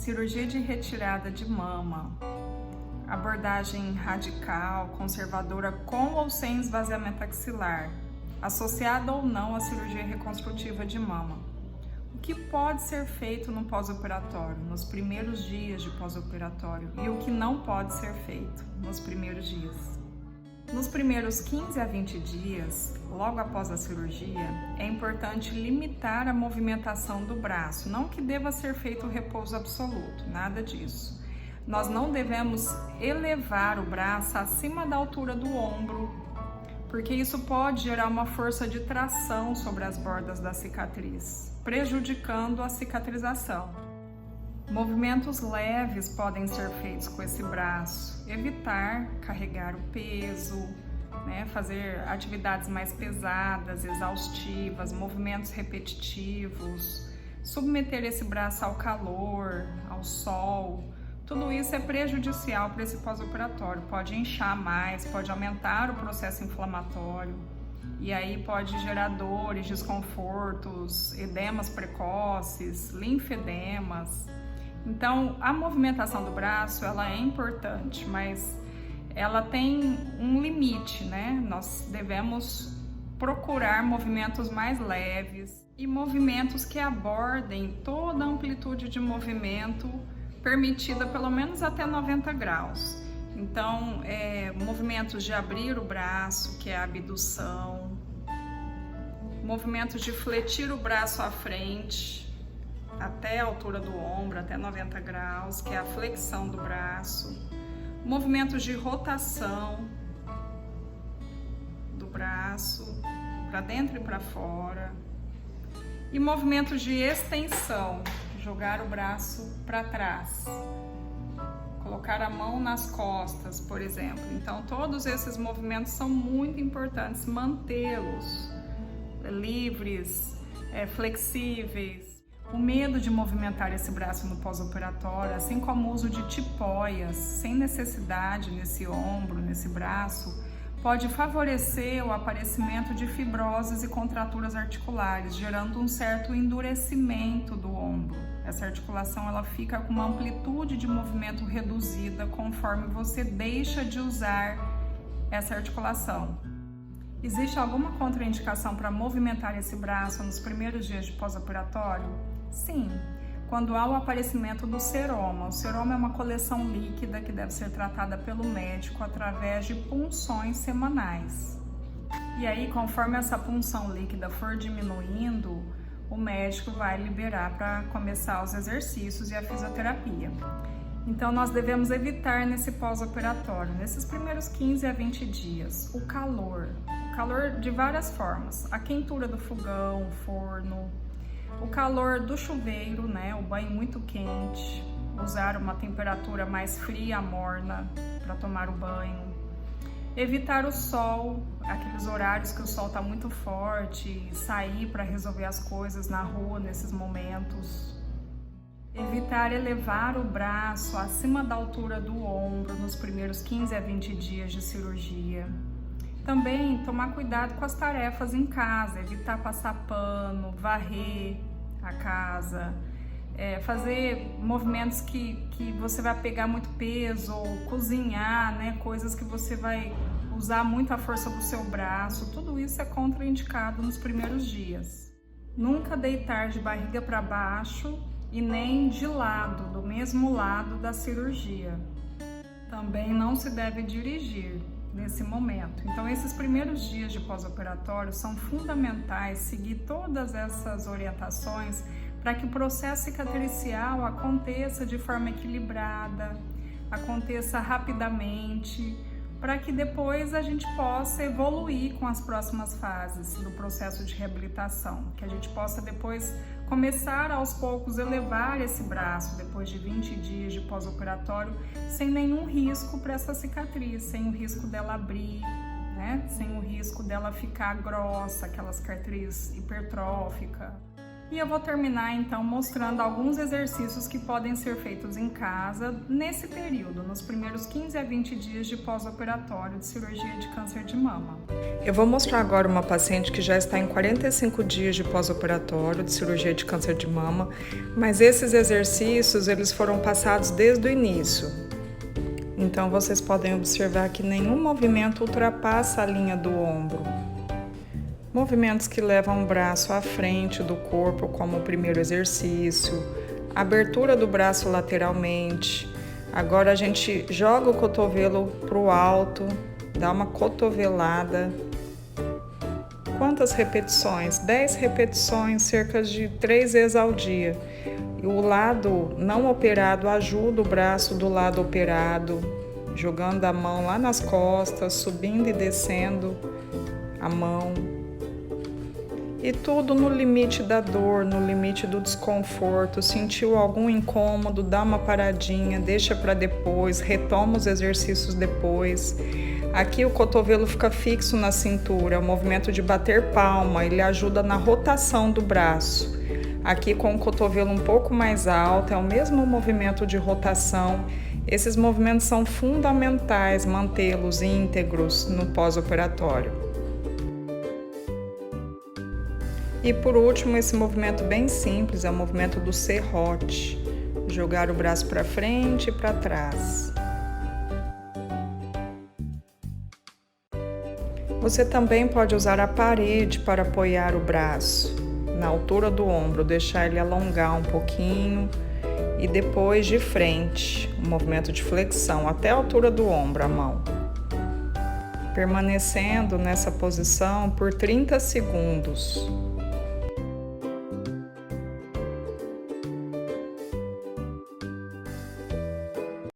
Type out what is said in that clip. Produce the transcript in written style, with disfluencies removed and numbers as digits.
Cirurgia de retirada de mama, abordagem radical, conservadora com ou sem esvaziamento axilar, associada ou não à cirurgia reconstrutiva de mama. O que pode ser feito no pós-operatório, nos primeiros dias de pós-operatório, e o que não pode ser feito nos primeiros dias. Nos primeiros 15 a 20 dias, logo após a cirurgia, é importante limitar a movimentação do braço, não que deva ser feito o repouso absoluto, nada disso. Nós não devemos elevar o braço acima da altura do ombro, porque isso pode gerar uma força de tração sobre as bordas da cicatriz, prejudicando a cicatrização. Movimentos leves podem ser feitos com esse braço, evitar carregar o peso, fazer atividades mais pesadas, exaustivas, movimentos repetitivos, submeter esse braço ao calor, ao sol. Tudo isso é prejudicial para esse pós-operatório, pode inchar mais, pode aumentar o processo inflamatório e aí pode gerar dores, desconfortos, edemas precoces, linfedemas. Então, a movimentação do braço, ela é importante, mas ela tem um limite, Nós devemos procurar movimentos mais leves e movimentos que abordem toda a amplitude de movimento permitida pelo menos até 90 graus. Então, movimentos de abrir o braço, que é a abdução, movimentos de fletir o braço à frente, até a altura do ombro, até 90 graus, que é a flexão do braço, movimentos de rotação do braço para dentro e para fora, e movimentos de extensão, jogar o braço para trás, colocar a mão nas costas, por exemplo. Então, todos esses movimentos são muito importantes, mantê-los livres, flexíveis. O medo de movimentar esse braço no pós-operatório, assim como o uso de tipóias sem necessidade nesse ombro, nesse braço, pode favorecer o aparecimento de fibroses e contraturas articulares, gerando um certo endurecimento do ombro. Essa articulação ela fica com uma amplitude de movimento reduzida conforme você deixa de usar essa articulação. Existe alguma contraindicação para movimentar esse braço nos primeiros dias de pós-operatório? Sim, quando há o aparecimento do seroma. O seroma é uma coleção líquida que deve ser tratada pelo médico através de punções semanais. E aí, conforme essa punção líquida for diminuindo, o médico vai liberar para começar os exercícios e a fisioterapia. Então, nós devemos evitar nesse pós-operatório, nesses primeiros 15 a 20 dias, o calor de várias formas, a quentura do fogão, forno, o calor do chuveiro, o banho muito quente, usar uma temperatura mais fria, morna, para tomar o banho, evitar o sol, aqueles horários que o sol está muito forte, sair para resolver as coisas na rua nesses momentos. Evitar elevar o braço acima da altura do ombro nos primeiros 15 a 20 dias de cirurgia. Também tomar cuidado com as tarefas em casa, evitar passar pano, varrer a casa, fazer movimentos que você vai pegar muito peso, ou cozinhar, coisas que você vai usar muito a força do seu braço. Tudo isso é contraindicado nos primeiros dias. Nunca deitar de barriga para baixo e nem de lado, do mesmo lado da cirurgia. Também não se deve dirigir nesse momento. Então, esses primeiros dias de pós-operatório são fundamentais seguir todas essas orientações para que o processo cicatricial aconteça de forma equilibrada, aconteça rapidamente, para que depois a gente possa evoluir com as próximas fases do processo de reabilitação, que a gente possa depois começar aos poucos elevar esse braço depois de 20 dias de pós-operatório sem nenhum risco para essa cicatriz, sem o risco dela abrir, sem o risco dela ficar grossa, aquela cicatriz hipertrófica. E eu vou terminar então mostrando alguns exercícios que podem ser feitos em casa nesse período, nos primeiros 15 a 20 dias de pós-operatório de cirurgia de câncer de mama. Eu vou mostrar agora uma paciente que já está em 45 dias de pós-operatório de cirurgia de câncer de mama, mas esses exercícios eles foram passados desde o início. Então vocês podem observar que nenhum movimento ultrapassa a linha do ombro. Movimentos que levam o braço à frente do corpo, como o primeiro exercício, abertura do braço lateralmente. Agora a gente joga o cotovelo para o alto, dá uma cotovelada. Quantas repetições? 10 repetições, cerca de 3 vezes ao dia. E o lado não operado ajuda o braço do lado operado, jogando a mão lá nas costas, subindo e descendo a mão. E tudo no limite da dor, no limite do desconforto. Sentiu algum incômodo, dá uma paradinha, deixa para depois, retoma os exercícios depois. Aqui o cotovelo fica fixo na cintura, é o movimento de bater palma, ele ajuda na rotação do braço. Aqui com o cotovelo um pouco mais alto, é o mesmo movimento de rotação. Esses movimentos são fundamentais, mantê-los íntegros no pós-operatório. E por último, esse movimento bem simples, é o movimento do serrote. Jogar o braço para frente e para trás. Você também pode usar a parede para apoiar o braço, na altura do ombro, deixar ele alongar um pouquinho e depois de frente, um movimento de flexão até a altura do ombro, a mão. Permanecendo nessa posição por 30 segundos.